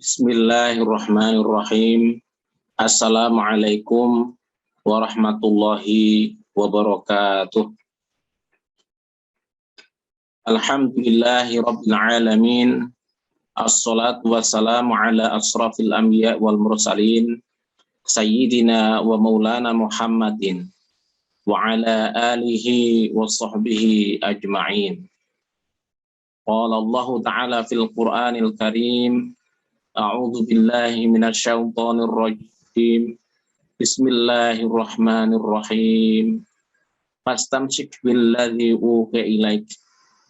Bismillahirrahmanirrahim. Assalamualaikum warahmatullahi wabarakatuh. Alhamdulillahi rabbil alamin. Assalatu wassalamu ala asrafil anbiya wal mursalin sayyidina wa maulana Muhammadin wa ala alihi wa sahbihi ajma'in. Qala Allah ta'ala fil Qur'anil Karim, a'udzu billahi minasyaitonir rajim. Bismillahirrahmanirrahim. Fastamsik billadzi uhiya ilaik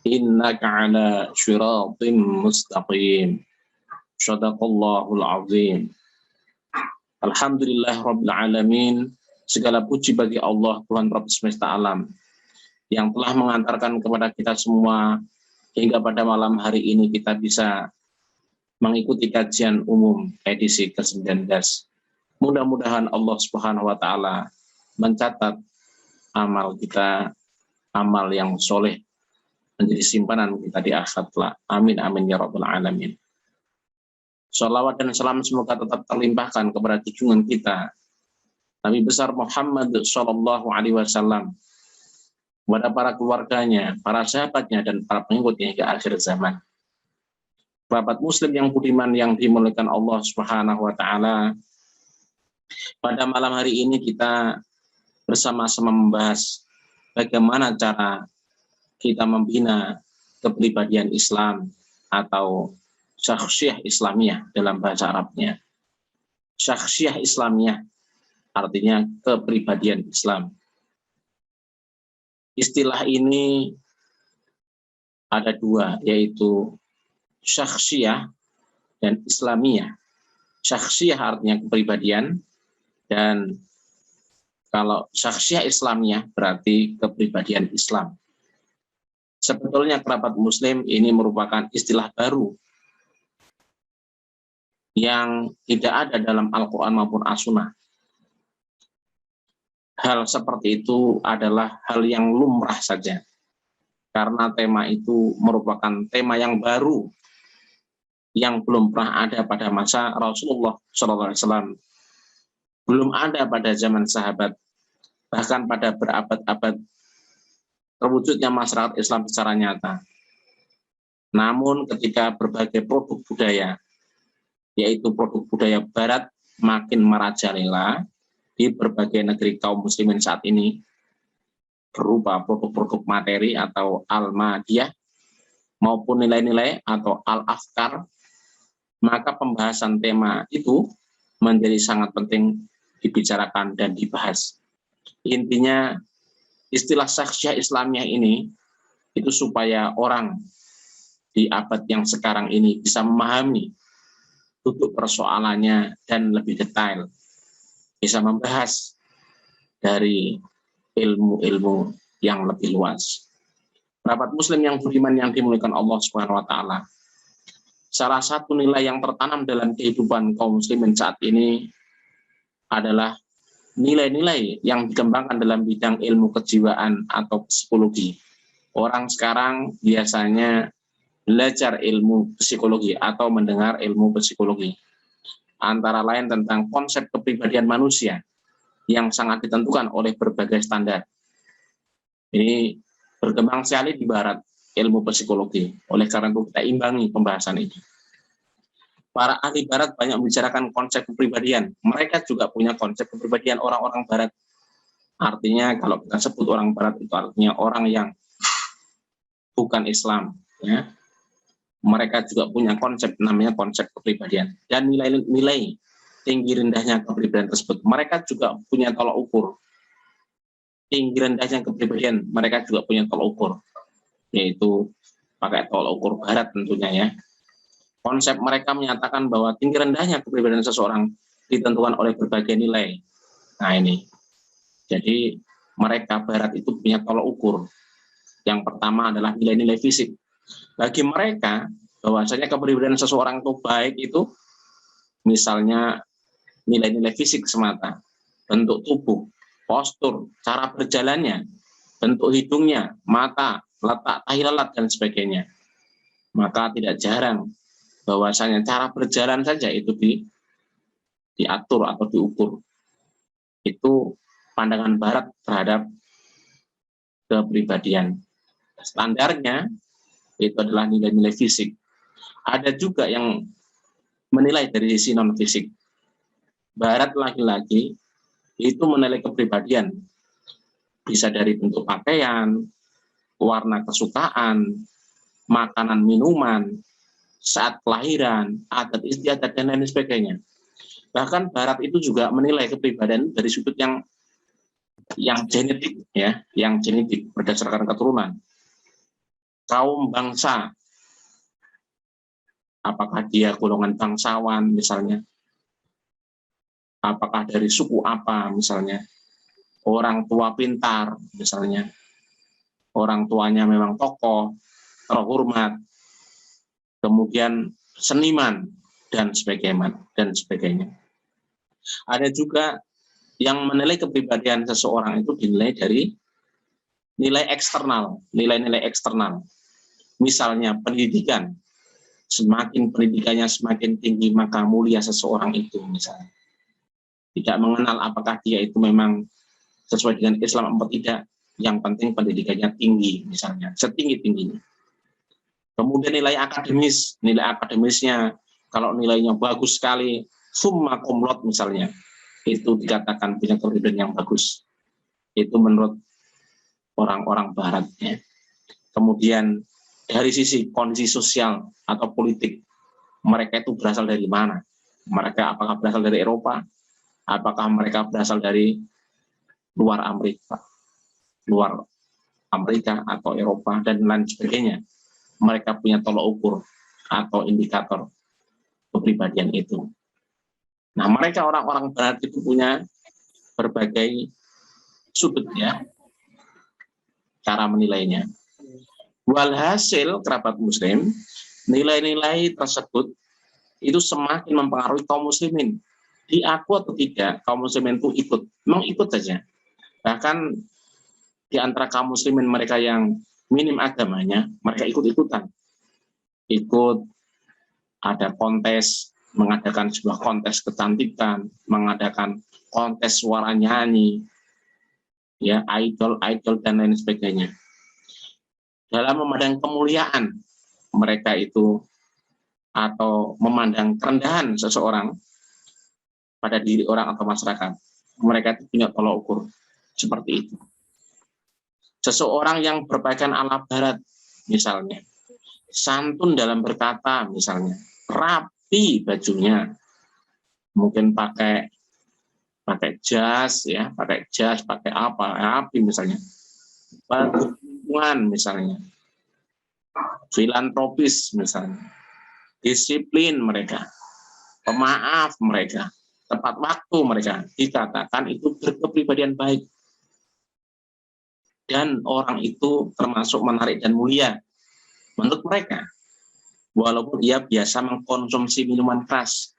innaka 'ala shiratim mustaqim. Shadaqallahul azim. Alhamdulillahirabbil alamin. Segala puji bagi Allah, Tuhan Rabb semesta alam, yang telah mengantarkan kepada kita semua hingga pada malam hari ini kita bisa mengikuti kajian umum edisi ke-19. Mudah-mudahan Allah Subhanahu wa taala mencatat amal kita, amal yang soleh, menjadi simpanan kita di akhirat kelak. Amin amin ya rabbal alamin. Shalawat dan salam semoga tetap terlimpahkan kepada junjungan kita Nabi besar Muhammad sallallahu alaihi wasallam, kepada para keluarganya, para sahabatnya, dan para pengikutnya hingga akhir zaman. Sahabat muslim yang budiman yang dimuliakan Allah Subhanahu wa taala, pada malam hari ini kita bersama-sama membahas bagaimana cara kita membina kepribadian Islam atau syakhsiyah Islamiyah dalam bahasa Arabnya. Syakhsiyah Islamiyah artinya kepribadian Islam. Istilah ini ada dua, yaitu syakhsiyah dan Islamiyah. Syakhsiyah artinya kepribadian, dan kalau syakhsiyah Islamiyah berarti kepribadian Islam. Sebetulnya kerabat muslim ini merupakan istilah baru yang tidak ada dalam Al-Quran maupun As-Sunnah. Hal seperti itu adalah hal yang lumrah saja, karena tema itu merupakan tema yang baru yang belum pernah ada pada masa Rasulullah SAW, belum ada pada zaman sahabat, bahkan pada berabad-abad terwujudnya masyarakat Islam secara nyata. Namun ketika berbagai produk budaya, yaitu produk budaya Barat, makin merajalela di berbagai negeri kaum muslimin saat ini, berupa produk-produk materi atau al-madiyah maupun nilai-nilai atau al-afkar, maka pembahasan tema itu menjadi sangat penting dibicarakan dan dibahas. Intinya istilah syakhsiyah Islamiyah ini itu supaya orang di abad yang sekarang ini bisa memahami duduk persoalannya dan lebih detail, bisa membahas dari ilmu-ilmu yang lebih luas. Sahabat muslim yang budiman yang dimuliakan Allah Subhanahu wa taala, salah satu nilai yang tertanam dalam kehidupan kaum muslimin saat ini adalah nilai-nilai yang dikembangkan dalam bidang ilmu kejiwaan atau psikologi. Orang sekarang biasanya belajar ilmu psikologi atau mendengar ilmu psikologi, antara lain tentang konsep kepribadian manusia yang sangat ditentukan oleh berbagai standar. Ini berkembang sekali di barat ilmu psikologi. Oleh karena itu kita imbangi pembahasan ini. Para ahli barat banyak membicarakan konsep kepribadian. Mereka juga punya konsep kepribadian orang-orang barat. Artinya kalau kita sebut orang barat itu artinya orang yang bukan Islam, ya. Mereka juga punya konsep namanya konsep kepribadian, dan nilai-nilai tinggi rendahnya kepribadian tersebut mereka juga punya tolak ukur. Tinggi rendahnya kepribadian mereka juga punya tolak ukur, yaitu pakai tolak ukur barat tentunya, ya. Konsep mereka menyatakan bahwa tinggi rendahnya kepribadian seseorang ditentukan oleh berbagai nilai. Nah ini, jadi mereka barat itu punya tolak ukur. Yang pertama adalah nilai-nilai fisik. Bagi mereka, bahwasanya kepribadian seseorang itu baik itu misalnya nilai-nilai fisik semata, bentuk tubuh, postur, cara berjalannya, bentuk hidungnya, mata, letak tahi lalat, dan sebagainya. Maka tidak jarang bahwasanya cara berjalan saja itu diatur atau diukur. Itu pandangan barat terhadap kepribadian. Standarnya itu adalah nilai-nilai fisik. Ada juga yang menilai dari sisi non-fisik. Barat laki-laki itu menilai kepribadian. Bisa dari bentuk pakaian, warna kesukaan, makanan minuman, saat kelahiran, adat istiadat, dan lain sebagainya. Bahkan Barat itu juga menilai kepribadian dari sudut yang genetik, ya, yang genetik berdasarkan keturunan. Kaum bangsa, apakah dia golongan bangsawan misalnya, apakah dari suku apa misalnya, orang tua pintar misalnya, orang tuanya memang tokoh, terhormat, kemudian seniman, dan sebagainya. Ada juga yang menilai kepribadian seseorang itu dinilai dari nilai eksternal, nilai-nilai eksternal. Misalnya pendidikan, semakin pendidikannya semakin tinggi maka mulia seseorang itu misalnya. Tidak mengenal apakah dia itu memang sesuai dengan Islam atau tidak, yang penting pendidikannya tinggi misalnya, setinggi-tingginya. Kemudian nilai akademisnya, kalau nilainya bagus sekali, summa cum laude misalnya, itu dikatakan punya kepribadian yang bagus. Itu menurut orang-orang Barat, ya. Kemudian dari sisi kondisi sosial atau politik, mereka itu berasal dari mana? Mereka apakah berasal dari Eropa? Apakah mereka berasal dari luar Amerika atau Eropa dan lain sebagainya? Mereka punya tolok ukur atau indikator kepribadian itu. Nah, mereka orang-orang Barat itu punya berbagai sudut, ya, cara menilainya. Walhasil, kerabat muslim, nilai-nilai tersebut itu semakin mempengaruhi kaum muslimin. Diaku atau tidak, kaum muslimin itu memang ikut saja. Bahkan di antara kaum muslimin mereka yang minim agamanya, mereka ikut-ikutan. Ikut ada kontes, mengadakan sebuah kontes kecantikan, mengadakan kontes suara nyanyi, ya, idol, dan lain sebagainya. Dalam memandang kemuliaan mereka itu atau memandang kerendahan seseorang pada diri orang atau masyarakat, mereka itu punya tolak ukur seperti itu. Seseorang yang berpakaian ala Barat misalnya, santun dalam berkata misalnya, rapi bajunya, mungkin pakai jas, ya, pakai apa, rapi misalnya, lingkungan misalnya, filantropis misalnya, disiplin mereka, pemaaf mereka, tepat waktu mereka, dikatakan itu berkepribadian baik. Dan orang itu termasuk menarik dan mulia menurut mereka, walaupun ia biasa mengkonsumsi minuman keras.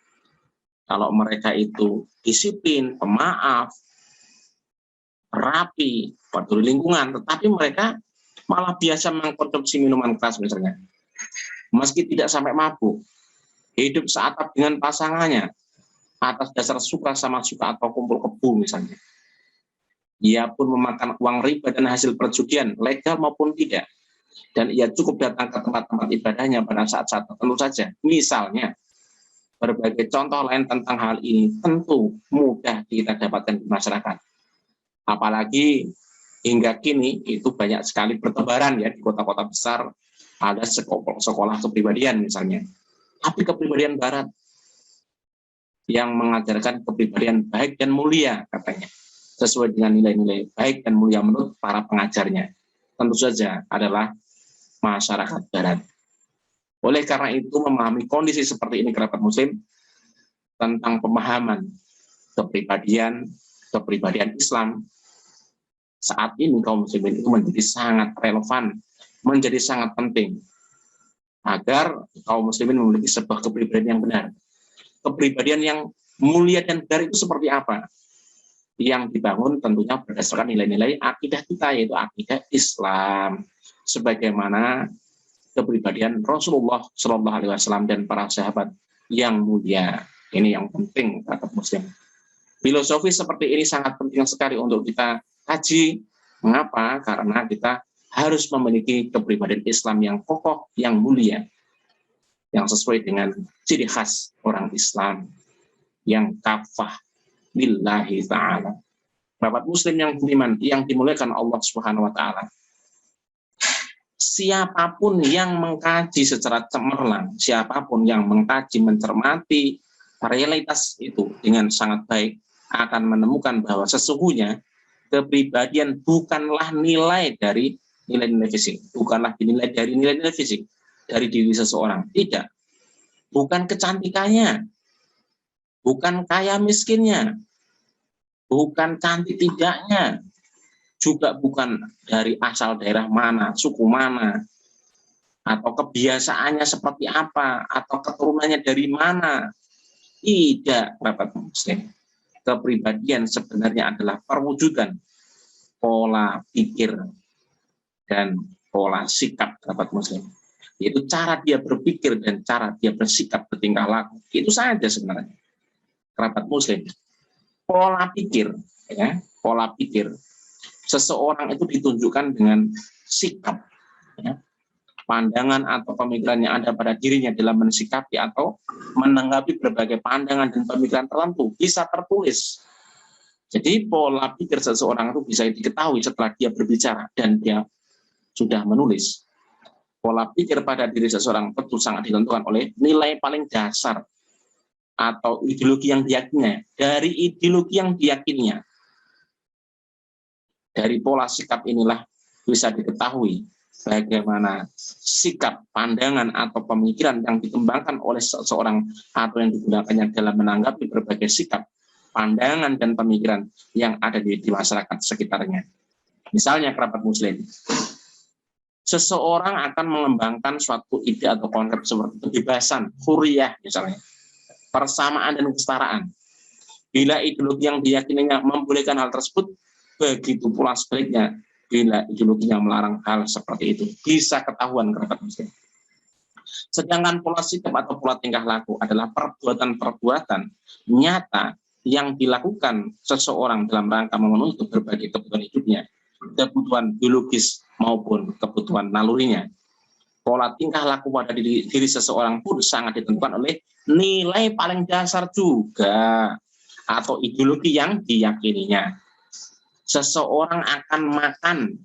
Kalau mereka itu disiplin, pemaaf, rapi, peduli lingkungan, tetapi mereka malah biasa mengkonsumsi minuman keras misalnya. Meski tidak sampai mabuk, hidup seatap dengan pasangannya atas dasar suka sama suka atau kumpul kebo misalnya. Ia pun memakan uang riba dan hasil perjudian, legal maupun tidak. Dan ia cukup datang ke tempat-tempat ibadahnya pada saat-saat tertentu saja. Misalnya, berbagai contoh lain tentang hal ini tentu mudah kita dapatkan di masyarakat. Apalagi hingga kini itu banyak sekali bertebaran, ya, di kota-kota besar ada sekolah kepribadian misalnya. Tapi kepribadian Barat yang mengajarkan kepribadian baik dan mulia katanya, sesuai dengan nilai-nilai baik dan mulia menurut para pengajarnya, tentu saja adalah masyarakat Barat. Oleh karena itu, memahami kondisi seperti ini kerabat muslim, tentang pemahaman kepribadian Islam saat ini kaum muslimin itu menjadi sangat relevan, menjadi sangat penting agar kaum muslimin memiliki sebuah kepribadian yang benar. Kepribadian yang mulia dan benar itu seperti apa? Yang dibangun tentunya berdasarkan nilai-nilai akidah kita, yaitu akidah Islam. Sebagaimana kepribadian Rasulullah Shallallahu Alaihi Wasallam dan para sahabat yang mulia. Ini yang penting, sahabat Muslim. Filosofi seperti ini sangat penting sekali untuk kita kaji. Mengapa? Karena kita harus memiliki kepribadian Islam yang kokoh, yang mulia, yang sesuai dengan ciri khas orang Islam, yang kafah lillahi ta'ala. Sahabat Muslim yang beriman, yang dimuliakan Allah Subhanahu wa Ta'ala. Siapapun yang mengkaji secara cemerlang, siapapun yang mengkaji, mencermati realitas itu dengan sangat baik, akan menemukan bahwa sesungguhnya kepribadian bukanlah nilai dari nilai-nilai fisik, bukanlah dinilai dari nilai-nilai fisik dari diri seseorang, tidak. Bukan kecantikannya, bukan kaya miskinnya, bukan cantik tidaknya, juga bukan dari asal daerah mana, suku mana, atau kebiasaannya seperti apa, atau keturunannya dari mana. Tidak, sahabat Muslim. Kepribadian sebenarnya adalah perwujudan pola pikir dan pola sikap, sahabat Muslim. Yaitu cara dia berpikir dan cara dia bersikap, bertingkah laku. Itu saja sebenarnya, sahabat Muslim. Pola pikir, ya, pola pikir seseorang itu ditunjukkan dengan sikap, ya, pandangan atau pemikiran yang ada pada dirinya dalam mensikapi atau menanggapi berbagai pandangan dan pemikiran tertentu bisa tertulis. Jadi pola pikir seseorang itu bisa diketahui setelah dia berbicara dan dia sudah menulis. Pola pikir pada diri seseorang tentu sangat ditentukan oleh nilai paling dasar atau ideologi yang diyakininya. Dari ideologi yang diyakininya, dari pola sikap inilah bisa diketahui bagaimana sikap, pandangan, atau pemikiran yang dikembangkan oleh seseorang atau yang digunakannya dalam menanggapi berbagai sikap, pandangan, dan pemikiran yang ada di masyarakat sekitarnya. Misalnya, kerabat Muslim, seseorang akan mengembangkan suatu ide atau konsep seperti kebebasan, huriyah misalnya, persamaan dan kesetaraan. Bila ideologi yang diyakininya membolehkan hal tersebut, begitu pula sebaliknya bila ideologinya melarang hal seperti itu. Bisa ketahuan, kerabat Muslim. Sedangkan pola sikap atau pola tingkah laku adalah perbuatan-perbuatan nyata yang dilakukan seseorang dalam rangka memenuhi berbagai kebutuhan hidupnya, kebutuhan biologis maupun kebutuhan nalurinya. Pola tingkah laku pada diri seseorang pun sangat ditentukan oleh nilai paling dasar juga atau ideologi yang diyakininya. Seseorang akan makan,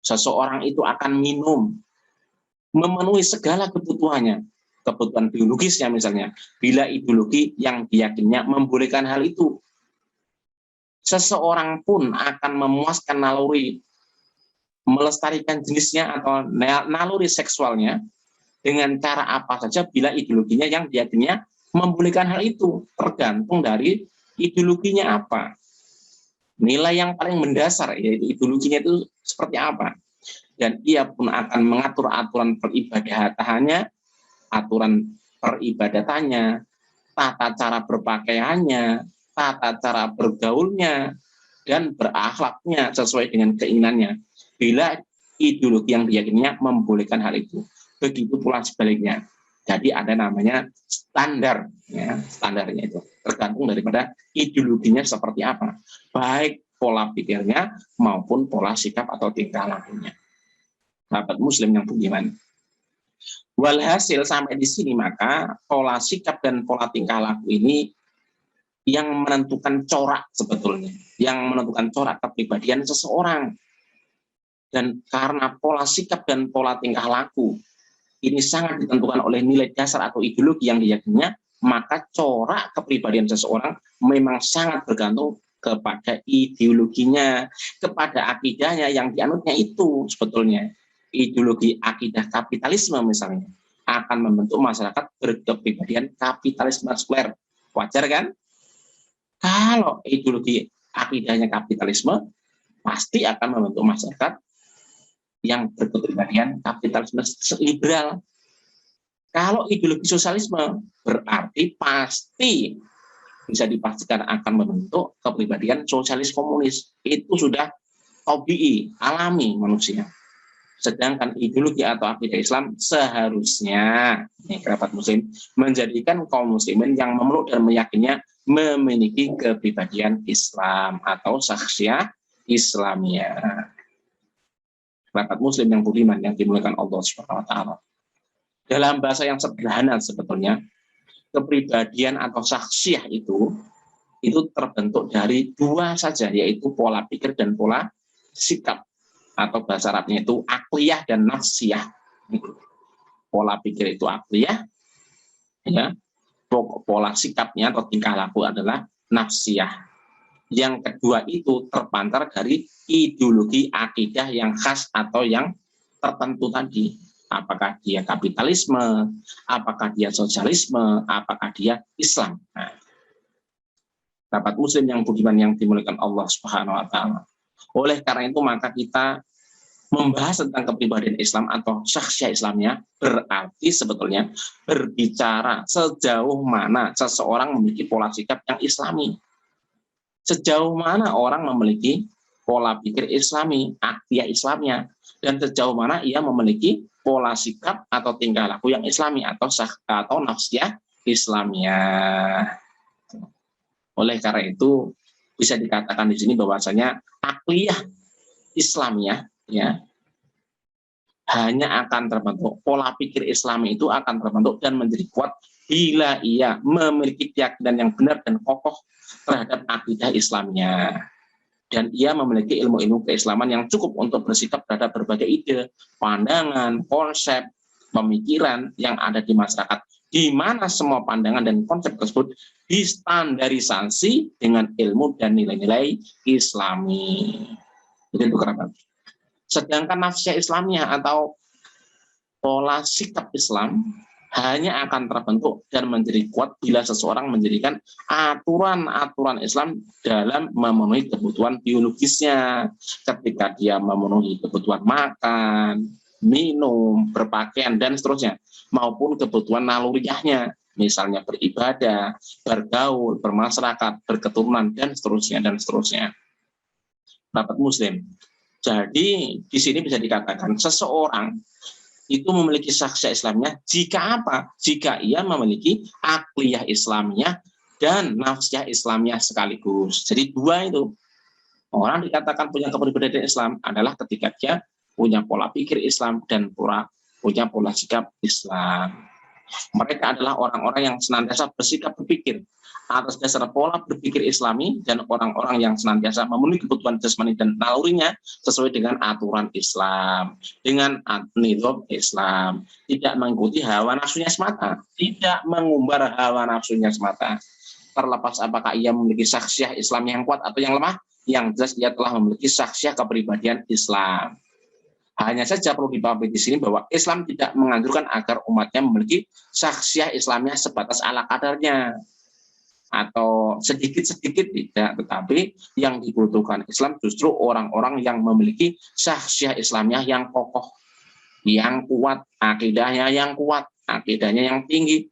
seseorang itu akan minum, memenuhi segala kebutuhannya, kebutuhan biologisnya misalnya, bila ideologi yang diyakininya membolehkan hal itu. Seseorang pun akan memuaskan naluri, melestarikan jenisnya atau naluri seksualnya dengan cara apa saja bila ideologinya yang diyakininya membolehkan hal itu, tergantung dari ideologinya apa. Nilai yang paling mendasar yaitu ideologinya itu seperti apa, dan ia pun akan mengatur aturan peribadatannya, tata cara berpakaiannya, tata cara bergaulnya, dan berakhlaknya sesuai dengan keinginannya bila ideologi yang diyakininya membolehkan hal itu. Begitu pula sebaliknya. Jadi ada namanya standar, ya, standarnya itu tergantung daripada ideologinya seperti apa, baik pola pikirnya maupun pola sikap atau tingkah lakunya. Sahabat Muslim yang beriman, walhasil sampai di sini maka pola sikap dan pola tingkah laku ini yang menentukan corak sebetulnya, yang menentukan corak kepribadian seseorang. Dan karena pola sikap dan pola tingkah laku ini sangat ditentukan oleh nilai dasar atau ideologi yang diyakininya, maka corak kepribadian seseorang memang sangat bergantung kepada ideologinya, kepada akidahnya yang dianutnya itu sebetulnya. Ideologi akidah kapitalisme misalnya akan membentuk masyarakat berkepribadian kapitalisme sekuler. Wajar kan? Kalau ideologi akidahnya kapitalisme, pasti akan membentuk masyarakat yang berkepribadian kapitalisme liberal. Kalau ideologi sosialisme, berarti pasti bisa dipastikan akan membentuk kepribadian sosialis komunis. Itu sudah tabii, alami manusia. Sedangkan ideologi atau akidah Islam seharusnya, kerabat muslim, menjadikan kaum muslimin yang memeluk dan meyakininya memiliki kepribadian Islam atau syakhsiah Islamiyah. Kerabat muslim yang budiman yang dimuliakan Allah Subhanahu wa taala. Dalam bahasa yang sederhana sebetulnya, kepribadian atau syakhsiah itu terbentuk dari dua saja, yaitu pola pikir dan pola sikap. Atau bahasa Arabnya itu akliyah dan nafsiyah. Pola pikir itu akliyah, ya. Pola sikapnya atau tingkah laku adalah nafsiyah. Yang kedua itu terpancar dari ideologi akidah yang khas atau yang tertentu tadi. Apakah dia kapitalisme, apakah dia sosialisme, apakah dia Islam. Nah, sahabat muslim yang budiman yang dimuliakan Allah Subhanahu wa taala. Oleh karena itu maka kita membahas tentang kepribadian Islam atau syakhsiah Islamnya berarti sebetulnya berbicara sejauh mana seseorang memiliki pola sikap yang Islami. Sejauh mana orang memiliki pola pikir Islami, akidah Islamnya, dan sejauh mana ia memiliki pola sikap atau tingkah laku yang Islami atau nafsiyah Islamiyah. Oleh karena itu bisa dikatakan di sini bahwasanya akhliyah Islamiyah ya hanya akan terbentuk, pola pikir Islami itu akan terbentuk dan menjadi kuat bila ia memiliki keyakinan yang benar dan kokoh terhadap akidah Islamnya, dan ia memiliki ilmu-ilmu keislaman yang cukup untuk bersikap terhadap berbagai ide, pandangan, konsep, pemikiran yang ada di masyarakat, di mana semua pandangan dan konsep tersebut distandarisasi dengan ilmu dan nilai-nilai Islami. Itu kerabat. Sedangkan nafsiyah Islamnya atau pola sikap Islam hanya akan terbentuk dan menjadi kuat bila seseorang menjadikan aturan-aturan Islam dalam memenuhi kebutuhan biologisnya. Ketika dia memenuhi kebutuhan makan, minum, berpakaian, dan seterusnya, maupun kebutuhan naluriahnya, misalnya beribadah, bergaul, bermasyarakat, berketurunan, dan seterusnya, dan seterusnya. Sahabat muslim, jadi di sini bisa dikatakan seseorang itu memiliki syakhsiah Islamnya jika apa? Jika ia memiliki akliyah Islamiyah dan nafsiyah Islamiyah sekaligus. Jadi dua itu. Orang dikatakan punya kepribadian Islam adalah ketika dia punya pola pikir Islam dan punya pola sikap Islam. Mereka adalah orang-orang yang senantiasa bersikap berpikir atas dasar pola berpikir Islami dan orang-orang yang senantiasa memenuhi kebutuhan jasmani dan nalurinya sesuai dengan aturan Islam, dengan nizam Islam, tidak mengikuti hawa nafsunya semata, tidak mengumbar hawa nafsunya semata. Terlepas apakah ia memiliki syakhsiah Islam yang kuat atau yang lemah, yang jelas ia telah memiliki syakhsiah kepribadian Islam. Hanya saja perlu dipahami di sini bahwa Islam tidak menganjurkan agar umatnya memiliki syakhsiah Islamnya sebatas ala kadarnya atau sedikit-sedikit, tidak, tetapi yang dibutuhkan Islam justru orang-orang yang memiliki syakhsiah Islamnya yang kokoh, yang kuat, akidahnya yang kuat, akidahnya yang tinggi,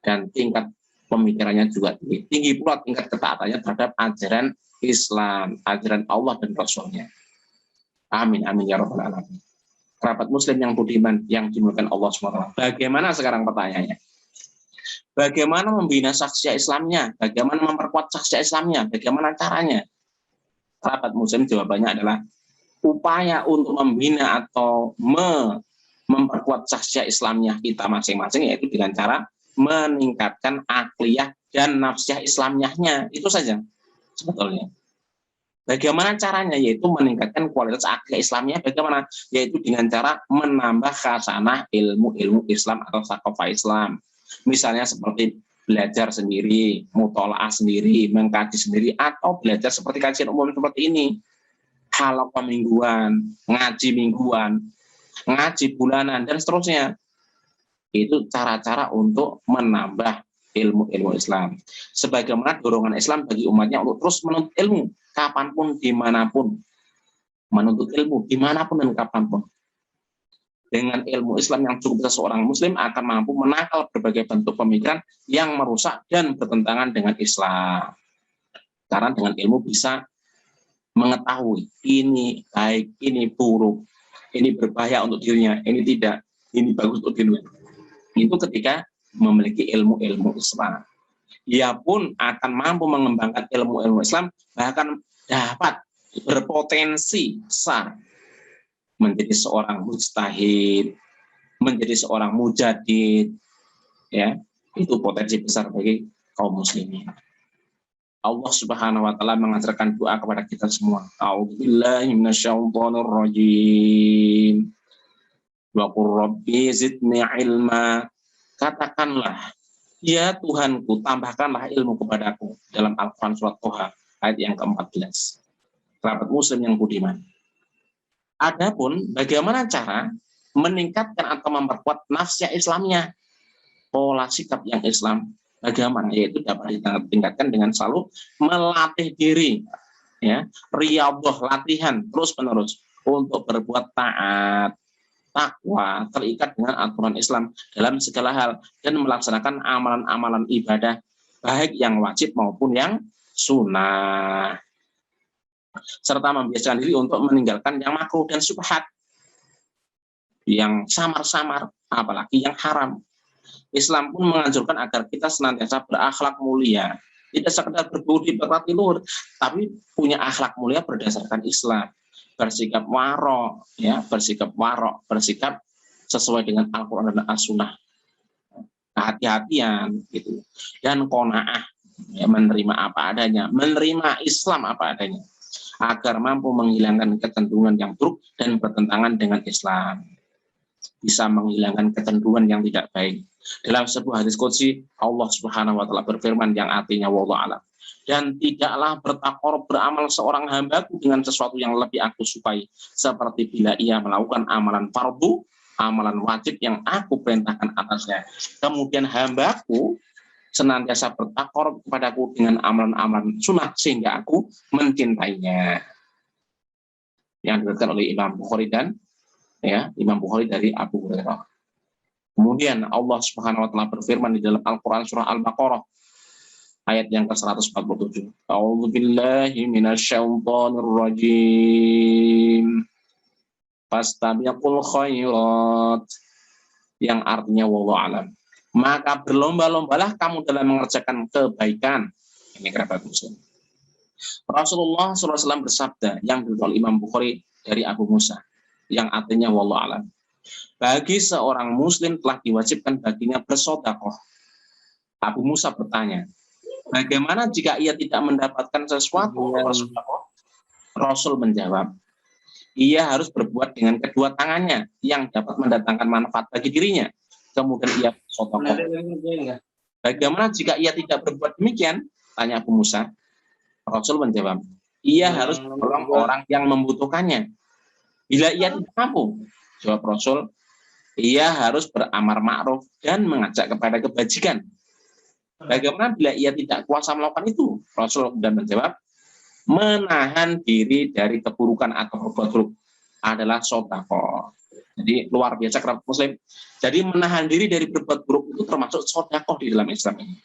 dan tingkat pemikirannya juga tinggi. Tinggi pula tingkat ketaatannya terhadap ajaran Islam, ajaran Allah dan Rasulnya. Amin, amin ya rabbal alamin. Kerabat muslim yang budiman yang dimuliakan Allah SWT. Bagaimana sekarang pertanyaannya? Bagaimana membina syakhsiah Islamnya? Bagaimana memperkuat syakhsiah Islamnya? Bagaimana caranya? Kerabat muslim jawabannya adalah upaya untuk membina atau memperkuat syakhsiah Islamnya kita masing-masing, yaitu dengan cara meningkatkan akliyah dan nafsiyah Islamiyahnya. Itu saja sebetulnya. Bagaimana caranya? Yaitu meningkatkan kualitas akidah Islamnya. Bagaimana? Yaitu dengan cara menambah khasanah ilmu-ilmu Islam atau thaqafah Islam. Misalnya seperti belajar sendiri, mutolaah sendiri, mengkaji sendiri, atau belajar seperti kajian umum seperti ini. Halaqah mingguan, ngaji mingguan, ngaji bulanan, dan seterusnya. Itu cara-cara untuk menambah ilmu-ilmu Islam. Sebagaimana dorongan Islam bagi umatnya untuk terus menuntut ilmu, kapanpun, dimanapun. Menuntut ilmu, dimanapun dan kapanpun. Dengan ilmu Islam yang cukup, seseorang muslim akan mampu menangkal berbagai bentuk pemikiran yang merusak dan bertentangan dengan Islam. Karena dengan ilmu bisa mengetahui ini baik, ini buruk, ini berbahaya untuk dirinya, ini tidak, ini bagus untuk dirinya. Itu ketika memiliki ilmu-ilmu Islam. Dia pun akan mampu mengembangkan ilmu-ilmu Islam, bahkan dapat berpotensi besar menjadi seorang mujtahid, menjadi seorang mujadid, ya, itu potensi besar bagi kaum muslimin. Allah Subhanahu wa taala mengajarkan doa kepada kita semua. A'udzubillahi minasyaitonirrajim. Wa qur rabbi zidni ilma. Katakanlah, ya Tuhanku, tambahkanlah ilmu kepadaku, dalam Al-Qur'an surat Toha ayat yang ke-14. Kerabat muslim yang budiman. Adapun bagaimana cara meningkatkan atau memperkuat nafsiyah Islamnya, pola sikap yang Islam, bagaimana? Yaitu dapat ditingkatkan dengan selalu melatih diri, ya, riyadhah, latihan terus menerus untuk berbuat taat, takwa, terikat dengan aturan Islam dalam segala hal, dan melaksanakan amalan-amalan ibadah baik yang wajib maupun yang sunnah, serta membiasakan diri untuk meninggalkan yang makruh dan syubhat, yang samar-samar, apalagi yang haram. Islam pun menganjurkan agar kita senantiasa berakhlak mulia, tidak sekedar berbudi pekerti luhur, tapi punya akhlak mulia berdasarkan Islam, bersikap warok, ya, bersikap sesuai dengan Al-Quran dan As-Sunnah, hati-hatian gitu, dan qanaah, ya, menerima apa adanya, menerima Islam apa adanya, agar mampu menghilangkan kecenderungan yang buruk dan bertentangan dengan Islam, bisa menghilangkan kecenderungan yang tidak baik. Dalam sebuah hadis qudsi, Allah Subhanahu wa taala berfirman yang artinya wallahu a'lam, dan tidaklah bertakorup beramal seorang hambaku dengan sesuatu yang lebih aku sukai, seperti bila ia melakukan amalan fardu, amalan wajib yang aku perintahkan atasnya, kemudian hambaku senantiasa bertakorup kepadaku dengan amalan-amalan sunnah sehingga aku mencintainya. Yang diriwayatkan oleh Imam Bukhari dan, ya, Imam Bukhari dari Abu Hurairah. Kemudian Allah Subhanahu wa taala berfirman di dalam Al-Qur'an surah Al-Baqarah ayat yang ke-147. A'udzubillahi minasyaitonirrajim. Fastabiqul khairat, yang artinya wallahu alam. Maka berlomba-lombalah kamu dalam mengerjakan kebaikan. Ini kerabat muslim. Rasulullah SAW bersabda yang diriwayatkan Imam Bukhari dari Abu Musa, yang artinya wallahu alam. Bagi seorang muslim telah diwajibkan baginya bersedekah. Abu Musa bertanya, bagaimana jika ia tidak mendapatkan sesuatu bersedekah? Rasul menjawab, ia harus berbuat dengan kedua tangannya yang dapat mendatangkan manfaat bagi dirinya. Kemudian ia bersedekah. Bagaimana jika ia tidak berbuat demikian? Tanya Abu Musa. Rasul menjawab, ia harus menolong orang yang membutuhkannya. Bila ia tidak mampu, jawab Rasul, ia harus beramar ma'ruf dan mengajak kepada kebajikan. Bagaimana bila ia tidak kuasa melakukan itu? Rasul dan menjawab, menahan diri dari keburukan atau berbuat buruk adalah sedekah. Jadi luar biasa kerabat muslim. Jadi menahan diri dari berbuat buruk itu termasuk sedekah di dalam Islam ini.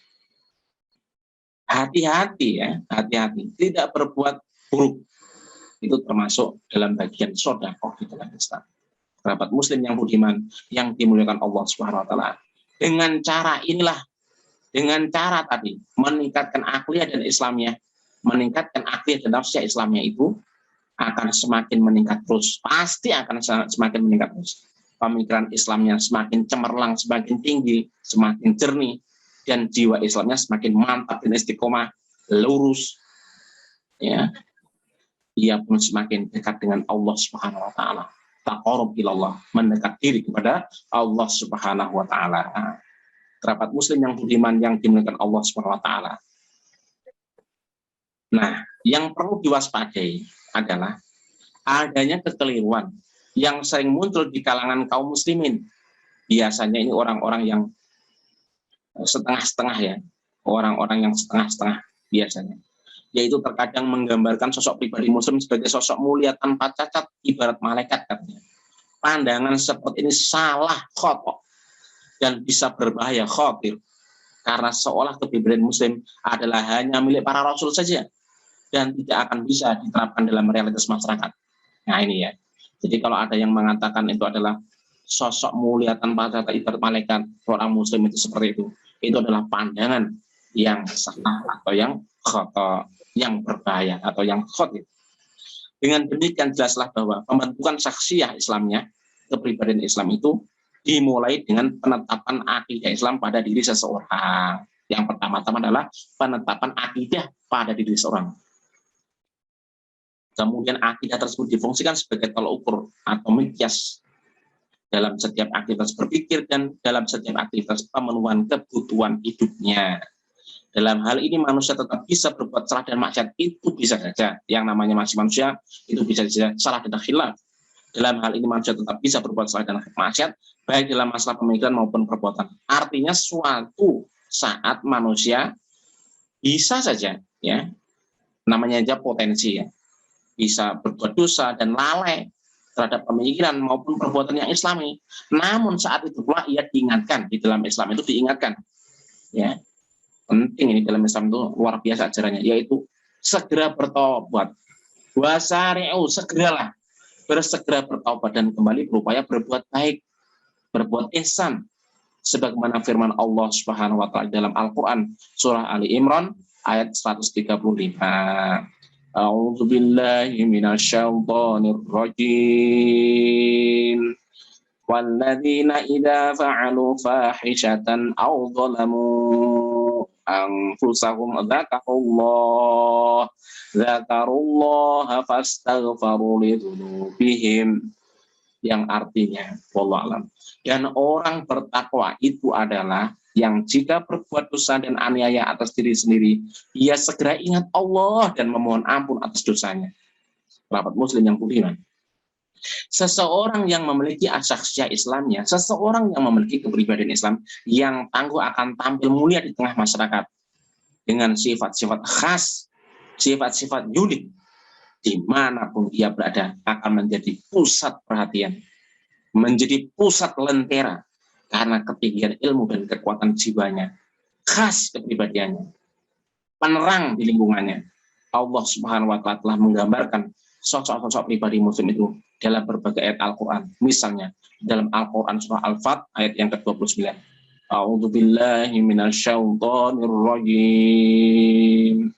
Hati-hati, ya, hati-hati. Tidak berbuat buruk itu termasuk dalam bagian sedekah di dalam Islam. Kerabat muslim yang budiman, yang dimuliakan Allah Subhanahu wa taala. Dengan cara inilah, dengan cara tadi meningkatkan akliyah dan Islamnya, meningkatkan akliyah dan nafsiyah Islamnya itu akan semakin meningkat terus. Pasti akan semakin meningkat terus. Pemikiran Islamnya semakin cemerlang, semakin tinggi, semakin jernih, dan jiwa Islamnya semakin mantap dan istiqomah, lurus. Ya. Ia pun semakin dekat dengan Allah Subhanahu wa taala. Taqarrub ilallah, mendekat diri kepada Allah Subhanahu wa taala. Kerabat muslim yang budiman yang dimuliakan Allah Subhanahu wa taala. Nah, yang perlu diwaspadai adalah adanya kekeliruan yang sering muncul di kalangan kaum muslimin. Biasanya ini orang-orang yang setengah-setengah, ya. Orang-orang yang setengah-setengah biasanya. Yaitu terkadang menggambarkan sosok pribadi muslim sebagai sosok mulia tanpa cacat, ibarat malaikat katanya. Pandangan seperti ini salah, khotok, dan bisa berbahaya, khotir, karena seolah kepribadian muslim adalah hanya milik para rasul saja dan tidak akan bisa diterapkan dalam realitas masyarakat. Nah ini, ya. Jadi kalau ada yang mengatakan itu adalah sosok mulia tanpa kata ibarat malaikat, orang muslim itu seperti itu adalah pandangan yang salah atau yang khata, yang berbahaya atau yang khot. Dengan demikian jelaslah bahwa pembentukan syakhsiyah Islamnya, kepribadian Islam itu dimulai dengan penetapan akidah Islam pada diri seseorang. Yang pertama-tama adalah penetapan akidah pada diri seseorang. Kemudian akidah tersebut difungsikan sebagai tolak ukur atau mikyas dalam setiap aktivitas berpikir dan dalam setiap aktivitas pemenuhan kebutuhan hidupnya. Dalam hal ini manusia tetap bisa berbuat salah dan maksiat, itu bisa saja. Yang namanya masih manusia, itu bisa saja salah dan khilaf. Dalam hal ini manusia tetap bisa berbuat salah dan maksiat, baik dalam masalah pemikiran maupun perbuatan. Artinya suatu saat manusia bisa saja, ya, namanya aja potensi, ya, bisa berbuat dosa dan lalai terhadap pemikiran maupun perbuatan yang islami. Namun saat itu pula ia diingatkan, di dalam Islam itu diingatkan, ya, penting ini dalam Islam itu luar biasa ajarannya, yaitu segera bertobat. Wasari'u, segeralah, bersegera bertobat dan kembali berupaya berbuat baik, berbuat ihsan, sebagaimana firman Allah Subhanahu wa taala dalam Al-Qur'an surah Ali Imran ayat 135. A'udzu billahi minasyaitonir rajim. Walladzina idza fa'alu fahishatan aw zalamu anfusahum dzakarullaha fastaghfaru lidzunubihim, yang artinya wallahu alam. Dan orang bertakwa itu adalah yang jika berbuat dosa dan aniaya atas diri sendiri, ia segera ingat Allah dan memohon ampun atas dosanya. Sahabat muslim yang budiman, seseorang yang memiliki asyaksiyah Islamnya, seseorang yang memiliki kepribadian Islam yang tangguh akan tampil mulia di tengah masyarakat dengan sifat-sifat khas, sifat-sifat unik, dimanapun dia berada akan menjadi pusat perhatian, menjadi pusat lentera karena ketinggian ilmu dan kekuatan jiwanya, khas kepribadiannya, penerang di lingkungannya. Allah Subhanahu wa taala telah menggambarkan sosok-sosok pribadi muslim itu dalam berbagai ayat Al-Qur'an. Misalnya dalam Al-Qur'an surah Al-Fat ayat yang ke-29. A'udzu billahi minasyaitonir rajim.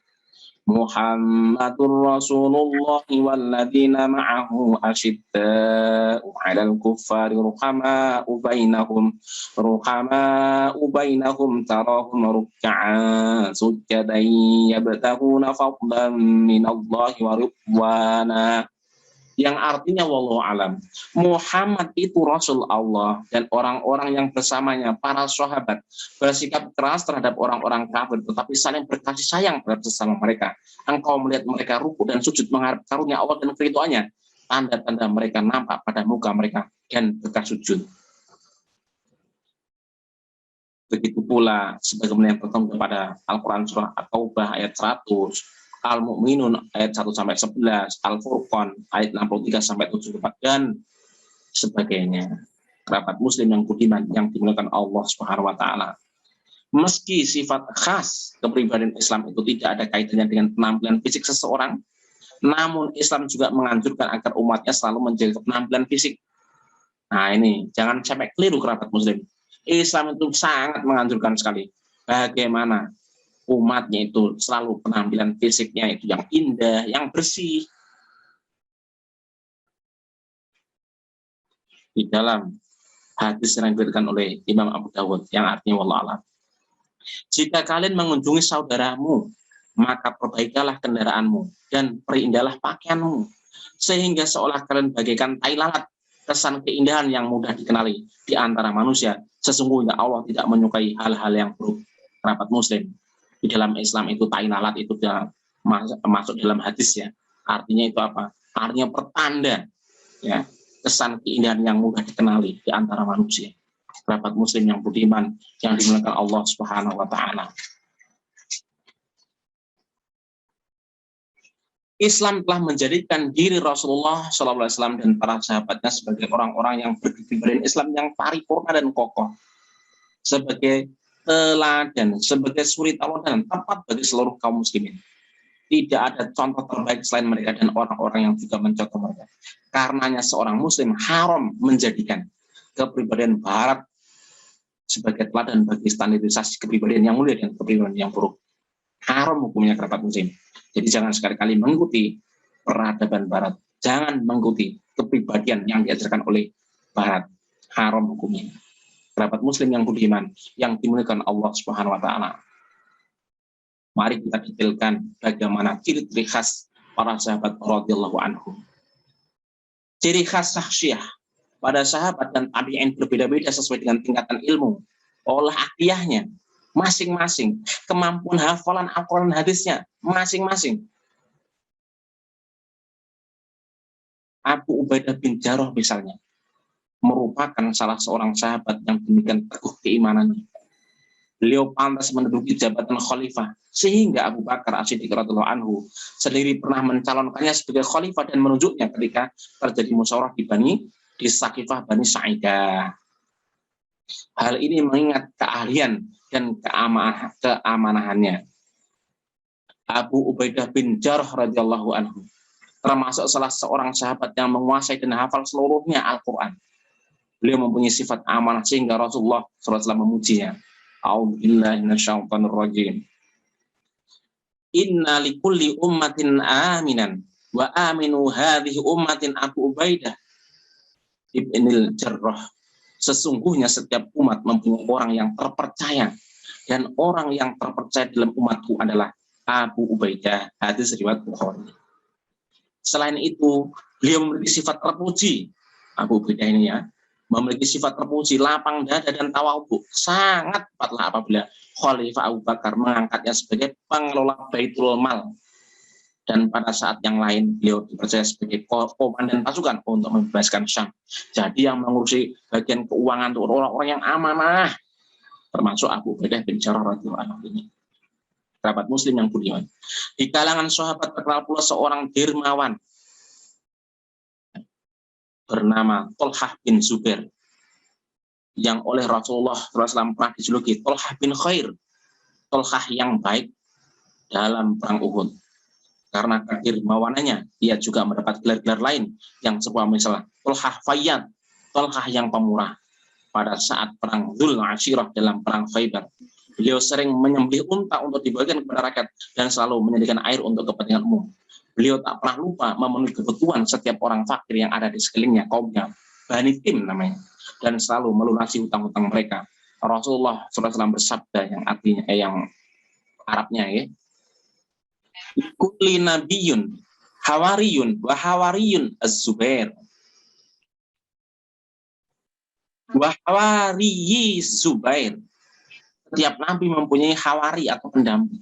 Muhammadur Rasulullah walladzina ma'ahu asyidda'u 'alal kuffari ruhama'u bainahum tarahum ruk'an sujjadan yabtaghuna fadlan minallahi wa ridwana, yang artinya wallahu alam, Muhammad itu Rasul Allah dan orang-orang yang bersamanya, para sahabat, bersikap keras terhadap orang-orang kafir tetapi saling berkasih sayang terhadap sesama mereka. Engkau melihat mereka ruku dan sujud mengharap karunia Allah dan keridhaannya, tanda-tanda mereka nampak pada muka mereka dan bekas sujud. Begitu pula sebagaimana yang tertentu pada Al-Quran surah At-Taubah ayat 100, Al-Mu'minun ayat 1-11, Al-Furqan ayat 63-74 dan sebagainya. Kerabat muslim yang budiman yang dimuliakan Allah Subhanahu wa taala. Meski sifat khas kepribadian Islam itu tidak ada kaitannya dengan penampilan fisik seseorang, namun Islam juga menganjurkan agar umatnya selalu menjaga penampilan fisik. Nah, ini jangan sampai keliru kerabat muslim. Islam itu sangat menganjurkan sekali bagaimana umatnya itu selalu penampilan fisiknya itu yang indah, yang bersih. Di dalam hadis yang diberikan oleh Imam Abu Dawud yang artinya wallahu a'lam, jika kalian mengunjungi saudaramu, maka perbaikilah kendaraanmu dan perindahlah pakaianmu, sehingga seolah kalian bagaikan tai lalat, kesan keindahan yang mudah dikenali di antara manusia. Sesungguhnya Allah tidak menyukai hal-hal yang buruk. Kerabat muslim, di dalam Islam itu tai lalat itu sudah masuk dalam hadis, ya. Artinya itu apa? Artinya pertanda, ya, kesan keindahan yang mudah dikenali di antara manusia. Kerabat muslim yang budiman yang dimuliakan Allah Subhanahu wa taala. Islam telah menjadikan diri Rasulullah SAW dan para sahabatnya sebagai orang-orang yang berkepribadian Islam yang paripurna dan kokoh, sebagai teladan, sebagai suri tauladan tepat bagi seluruh kaum muslimin. Tidak ada contoh terbaik selain mereka dan orang-orang yang juga mencontoh mereka. Karenanya seorang muslim haram menjadikan kepribadian barat sebagai teladan bagi standarisasi kepribadian yang mulia dan kepribadian yang buruk. Haram hukumnya kerabat muslim. Jadi jangan sekali-kali mengikuti peradaban barat. Jangan mengikuti kepribadian yang diajarkan oleh barat. Haram hukumnya. Kerabat muslim yang budiman, yang dimuliakan Allah Subhanahu wa taala. Mari kita detailkan bagaimana ciri-ciri khas para sahabat radhiyallahu anhum. Ciri khas syakhsiyah pada sahabat dan tabi'in berbeda-beda sesuai dengan tingkatan ilmu, olah akiyahnya masing-masing, kemampuan hafalan Al-Quran hadisnya masing-masing. Abu Ubaidah bin Jarrah misalnya merupakan salah seorang sahabat yang demikian teguh keimanannya. Beliau pantas menduduki jabatan khalifah, sehingga Abu Bakar As-Siddiq radhiyallahu anhu sendiri pernah mencalonkannya sebagai khalifah dan menunjuknya ketika terjadi musyawarah di Saqifah Bani Sa'idah. Hal ini mengingat keahlian dan keamanahannya. Abu Ubaidah bin Jarrah radhiyallahu anhu termasuk salah seorang sahabat yang menguasai dan hafal seluruhnya Al-Quran. Beliau mempunyai sifat amanah sehingga Rasulullah SAW memujinya. A'udzubillahi minasyaitonir rajim. Inna likulli ummatin aminan wa aminu hadhihi ummatin Abu Ubaidah ibnil Jarrah. Sesungguhnya setiap umat mempunyai orang yang terpercaya, dan orang yang terpercaya dalam umatku adalah Abu Ubaidah. Hadis riwayat Bukhari. Selain itu, beliau memiliki sifat terpuji. Abu Ubaidah ini ya, memiliki sifat terpuji, lapang dada dan tawadhu. Sangat patlah apabila Khalifah Abu Bakar mengangkatnya sebagai pengelola Baitul Mal. Dan pada saat yang lain beliau dipercaya sebagai komandan pasukan untuk membebaskan Syam. Jadi yang mengurusi bagian keuangan untuk orang-orang yang amanah, termasuk Abu Ubaidah bin Jarrah radhiyallahu anhu ini. Kerabat muslim yang budiman. Di kalangan sahabat terkenal pula seorang dermawan bernama Thalhah bin Zubair, yang oleh Rasulullah SAW pernah dijuluki Thalhah bin Khair, Thalhah yang baik dalam perang Uhud. Karena kedermawanannya, ia juga mendapat gelar-gelar lain yang sebuah misalnya Thalhah Fayyad, Thalhah yang pemurah. Pada saat perang Dzul Ashirah dalam perang Khaybar, beliau sering menyembelih unta untuk dibagikan kepada rakyat dan selalu menyediakan air untuk kepentingan umum. Beliau tak pernah lupa memenuhi kebutuhan setiap orang fakir yang ada di sekelilingnya, kaumnya, Bani Tim namanya, dan selalu melunasi hutang-hutang mereka. Rasulullah SAW bersabda yang artinya yang Arabnya ya, kulli nabiyun hawariyun wa hawariyun az-Zubair wa hawariyi Zubair. Setiap nabi mempunyai hawari atau pendamping.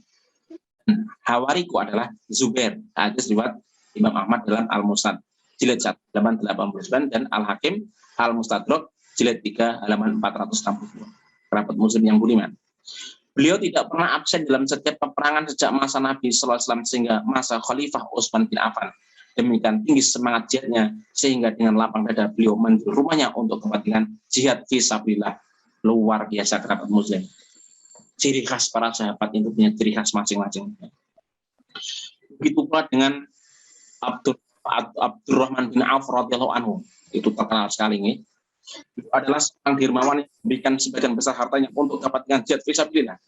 Hawariku adalah Zubair. Hadis riwayat Imam Ahmad dalam Al-Musnad jilid 1 halaman 89 dan Al-Hakim Al-Mustadrak jilid 3 halaman 462. Kerabat muslim yang budiman. Beliau tidak pernah absen dalam setiap peperangan sejak masa Nabi SAW sehingga masa Khalifah Utsman bin Affan. Demikian tinggi semangat jihadnya sehingga dengan lapang dada beliau menjual rumahnya untuk kepentingan jihad fisabilillah. Luar biasa kerabat muslim. Ciri khas para sahabat itu punya ciri khas masing-masing. Begitu pula dengan Abdurrahman bin Auf radhiyallahu anhu, itu terkenal sekali nih. Itu adalah seorang dermawan yang memberikan sebagian besar hartanya untuk kepentingan jihad fisabilillah.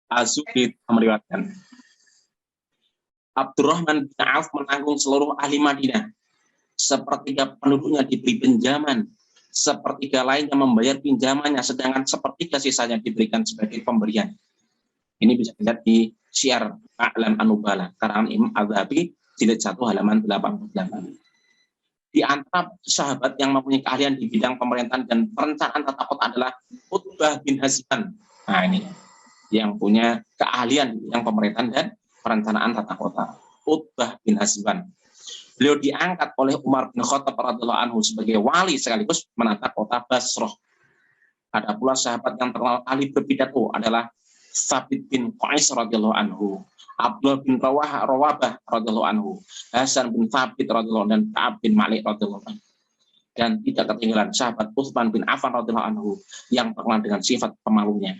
Az-Zuhri meriwayatkan, Abdurrahman bin Auf menanggung seluruh ahli Madinah. Sepertiga penduduknya diberi pinjaman, sepertiga lainnya membayar pinjamannya, sedangkan sepertiga sisanya diberikan sebagai pemberian. Ini bisa dilihat di Syiar A'lam An-Nubala, karangan Imam Az-Zahabi, jilid 1 halaman 88. Di antara sahabat yang mempunyai keahlian di bidang pemerintahan dan perencanaan tata kota adalah Utbah bin Hazban. Nah ini yang punya keahlian di bidang pemerintahan dan perencanaan tata kota. Utbah bin Hazban. Beliau diangkat oleh Umar bin Khattab radhiyallahu anhu sebagai wali sekaligus menata kota Basrah. Ada pula sahabat yang terkenal ahli berpidato adalah Thabit bin Qais radhiyallahu anhu, Abdullah bin Rawabah radhiyallahu anhu, Hasan bin Thabit radhiyallahu anhu, dan Ka'ab bin Malik radhiyallahu anhu. Dan tidak ketinggalan sahabat Utsman bin Affan radhiyallahu anhu yang terkenal dengan sifat pemalunya.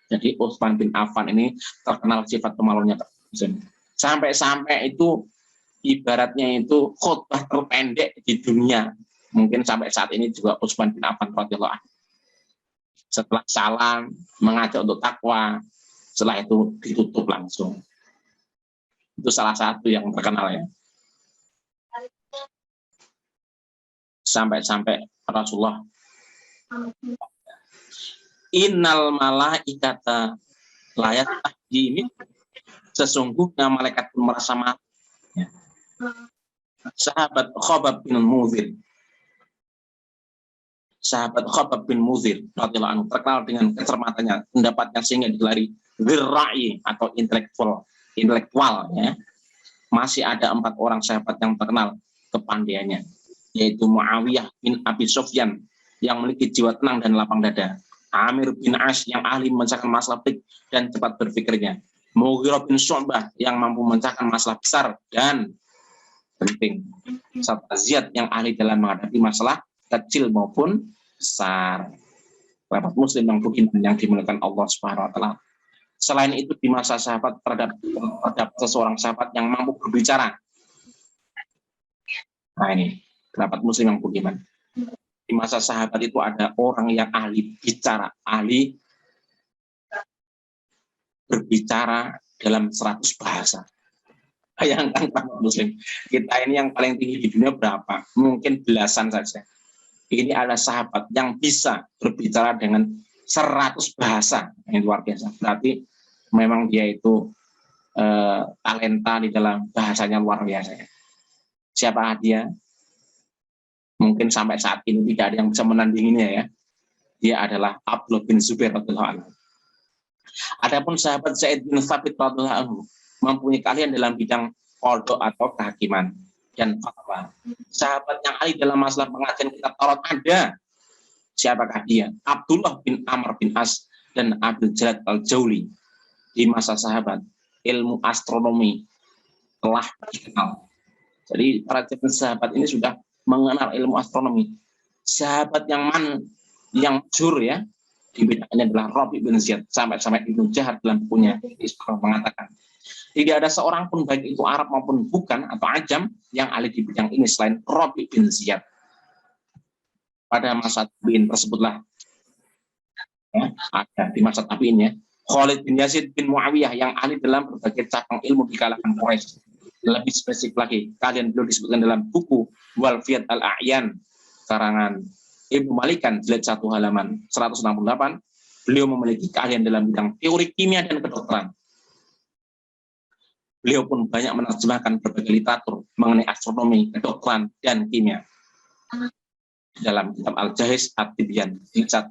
Jadi Utsman bin Affan ini terkenal sifat pemalunya. Sampai-sampai itu ibaratnya itu khutbah terpendek di dunia. Mungkin sampai saat ini juga Utsman bin Affan radhiyallahu anhu. Setelah salam, mengajak untuk takwa, setelah itu ditutup langsung. Itu salah satu yang terkenal ya. Sampai-sampai Rasulullah, innal malaikata layat tahjimi, sesungguhnya malaikat pun merasa malu. Ya. Sahabat Khabab bin Mudhir, radhiyallahu anhu terkenal dengan kecermatannya, pendapatnya sehingga digelari dzirra'i atau intelektual ya. Masih ada 4 orang sahabat yang terkenal kepandaiannya, yaitu Muawiyah bin Abi Sufyan yang memiliki jiwa tenang dan lapang dada, Amir bin As yang ahli memecahkan masalah dan cepat berpikirnya, Mughirah bin Syu'bah yang mampu memecahkan masalah besar dan penting, serta Ziyad yang ahli dalam menghadapi masalah kecil maupun besar. Sahabat Muslim yang budiman yang dimuliakan Allah Subhanahu wa taala. Selain itu di masa sahabat terhadap seseorang sahabat yang mampu berbicara. Nah ini sahabat Muslim yang budiman. Di masa sahabat itu ada orang yang ahli bicara, ahli berbicara dalam 100 bahasa. Bayangkan sahabat Muslim, kita ini yang paling tinggi di dunia berapa? Mungkin belasan saja. Ini ada sahabat yang bisa berbicara dengan 100 bahasa. Ini luar biasa. Berarti memang dia itu talenta di dalam bahasanya luar biasa. Siapa dia? Mungkin sampai saat ini tidak ada yang bisa menandinginya ya. Dia adalah Abdullah bin Zubair radhiyallahu anhu. Adapun sahabat Zaid bin Thabit radhiyallahu anhu mempunyai keahlian dalam bidang qadha atau kehakiman dan fatwa. Sahabat yang ahli dalam masalah pengajian kitab Taurat ada. Siapakah dia? Abdullah bin Amr bin As dan Abdul Jalad al-Jauli. Di masa sahabat, ilmu astronomi telah dikenal. Jadi para sahabat ini sudah mengenal ilmu astronomi. Sahabat yang masyhur ya di bidangnya adalah Rabi bin Ziyad. Sampai Ibnu Jahat dalam bukunya mengatakan, tidak ada seorang pun baik itu Arab maupun bukan atau ajam yang ahli di bidang ini selain Rabi bin Ziyad. Pada masa tabi'in tersebutlah ya, ada di masa tabi'in ya, Khalid bin Yazid bin Muawiyah yang ahli dalam berbagai cabang ilmu di kalangan Quraisy. Lebih spesifik lagi, kalian belum disebutkan dalam buku Walfiyat al-A'yan karangan Ibnu Malikan jilid 1 halaman 168. Beliau memiliki keahlian dalam bidang teori kimia dan kedokteran. Beliau pun banyak menerjemahkan berbagai literatur mengenai astronomi, kedokteran, dan kimia. Dalam kitab Al-Jahiz At-Tibyan jilid 1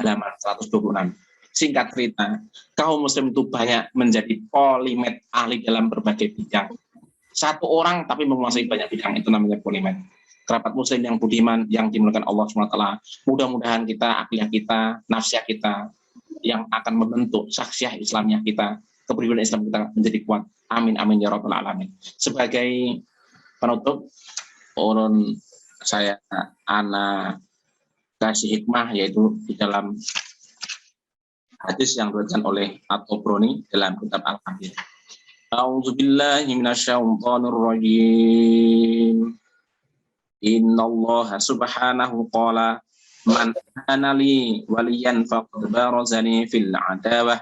halaman 126. Singkat cerita, kaum muslim itu banyak menjadi polimet, ahli dalam berbagai bidang. Satu orang tapi menguasai banyak bidang, itu namanya polimet. Kerabat muslim yang budiman, yang dimuliakan Allah SWT, mudah-mudahan kita, akidah kita, nafsiyah kita, yang akan membentuk saksiah Islamnya kita, kepribadian Islam kita menjadi kuat. Amin, amin, ya rabbal alamin. Sebagai penutup, urun saya kasih hikmah, yaitu di dalam hadis yang diriwayatkan oleh At-Tabrani dalam kitab Al-Kabir. A'udzubillahi minasyaitonir rajim. Innallaha subhanahu qala man kana li waliyan faqad barazani fil adawah.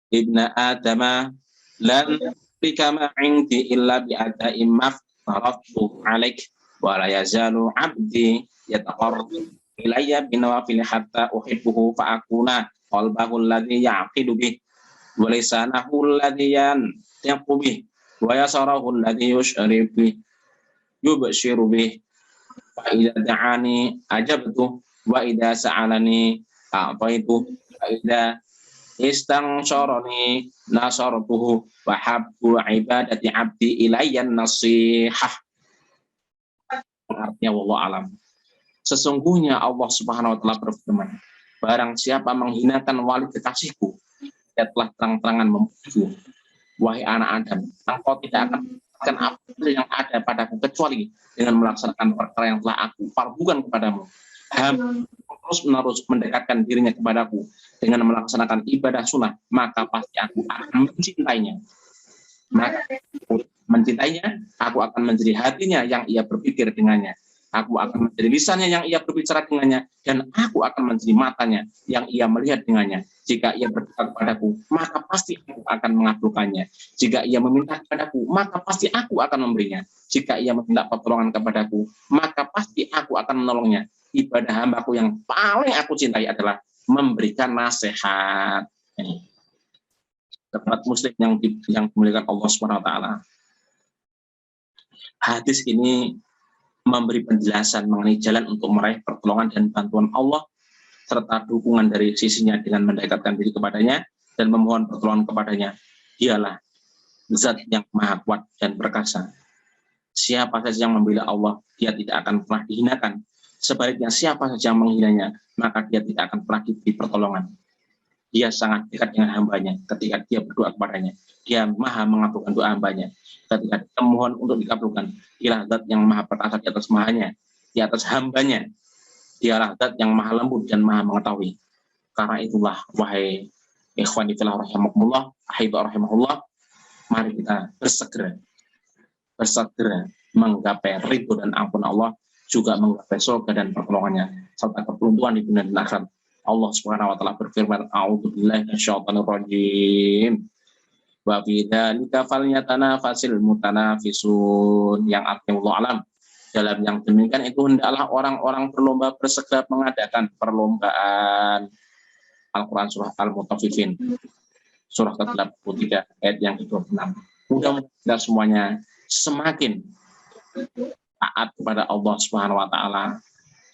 Ibna Adama lan bikama indi illa bi ada'im maftaratu alaik wa la yazalu 'abdi yataqarrabu ilayya binawafil hatta uhibbuhu fa akuna qalbahu alladhi yaqidu bih wa lisanahu alladhi yantiqu bih wa yasarahu alladhi yushribu bih yubshiru bih fa idza da'ani ajabtu wa idza sa'alani a'taitu wa idza istangsharani nasartuhu wa habbu ibadati abdi ilayya nasihah. Artinya wallahu alam. Sesungguhnya Allah Subhanahu wa taala berfirman, barang siapa menghinakan wali kekasihku, dia telah terang-terangan membunuhku. Wahai anak Adam, engkau tidak akan mendapatkan apa yang ada padaku kecuali dengan melaksanakan perkara yang telah aku fardukan kepadamu. terus-menerus mendekatkan dirinya kepadaku dengan melaksanakan ibadah sunnah, maka pasti aku akan mencintainya. Maka aku mencintainya, aku akan menjadi hatinya yang ia berpikir dengannya. Aku akan menjadi lisannya yang ia berbicara dengannya, dan aku akan menjadi matanya yang ia melihat dengannya. Jika ia berdoa kepadaku, maka pasti aku akan mengabulkannya. Jika ia meminta kepadaku, maka pasti aku akan memberinya. Jika ia meminta pertolongan kepadaku, maka pasti aku akan menolongnya. Ibadah hambaku yang paling aku cintai adalah memberikan nasihat. Sahabat muslim yang dimuliakan Allah SWT. Hadis ini memberi penjelasan mengenai jalan untuk meraih pertolongan dan bantuan Allah, serta dukungan dari sisinya dengan mendekatkan diri kepadanya dan memohon pertolongan kepadanya. Dialah zat yang maha kuat dan perkasa. Siapa saja yang membela Allah, dia tidak akan pernah dihinakan. Sebaliknya, siapa saja yang menghinanya, maka dia tidak akan pernah diberi pertolongan. Dia sangat dekat dengan hambanya ketika dia berdoa kepadanya. Dia maha mengabulkan doa hambanya. Ketika dia mohon untuk dikabulkan, dialah zat yang maha perkasa di atas mahanya, di atas hambanya. Dialah zat yang maha lembut dan maha mengetahui. Karena itulah, wahai ikhwani fillah rahimakumullah, ahibah rahimahullah, mari kita bersegera menggapai ridho dan ampun Allah, juga menggapai surga dan pertolongannya, serta keberuntungan di dunia dan akhirat. Allah Subhanahu wa taala berfirman, a'udzubillahi minasyaitonir rajim. Wa fi dzalika falyatanafasil mutanafisun, yang artinya Allah alam. Dalam yang demikian itu hendaklah orang-orang berlomba bersegera mengadakan perlombaan. Al-Qur'an surah Al-Mutaffifin surah ke-83 ayat yang ke-26. Mudah-mudahan kita semuanya semakin taat kepada Allah Subhanahu wa taala,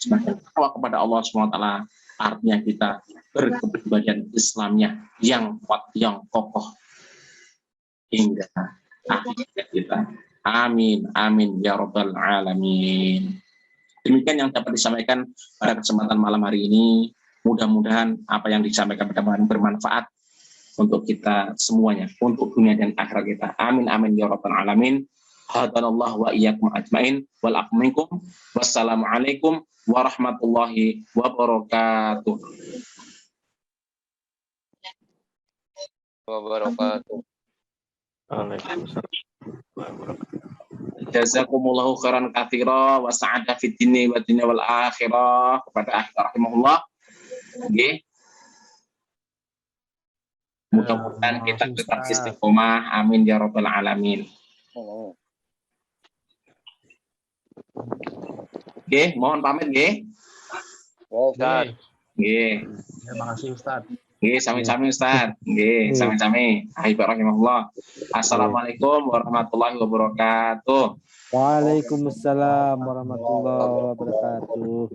semakin takwa kepada Allah Subhanahu wa taala. Artinya kita berkepribadian Islamnya yang kuat, yang kokoh hingga akhir kita. Amin, amin ya rabbal alamin. Demikian yang dapat disampaikan pada kesempatan malam hari ini. Mudah-mudahan apa yang disampaikan bermanfaat untuk kita semuanya, untuk dunia dan akhirat kita. Amin, amin ya rabbal alamin. Hadanallahu wa iyyakum ajmain wal aqu minkum. Wassalamualaikum warahmatullahi wabarakatuh. Jazakumullahu khairan katsira wa sa'ada fid dini wa dunya wal akhirah. Kepada akhir rahimahullah. Nggih. Mudah-mudahan kita tetap istiqomah. Amin ya rabbal alamin. Oke, mohon pamit nggih. Ustaz. Nggih. Terima kasih Ustaz. Nggih, sami-sami Ustaz. Nggih, sami-sami. Ahibah rahimahullah. Assalamualaikum warahmatullahi wabarakatuh. Waalaikumsalam warahmatullahi wabarakatuh.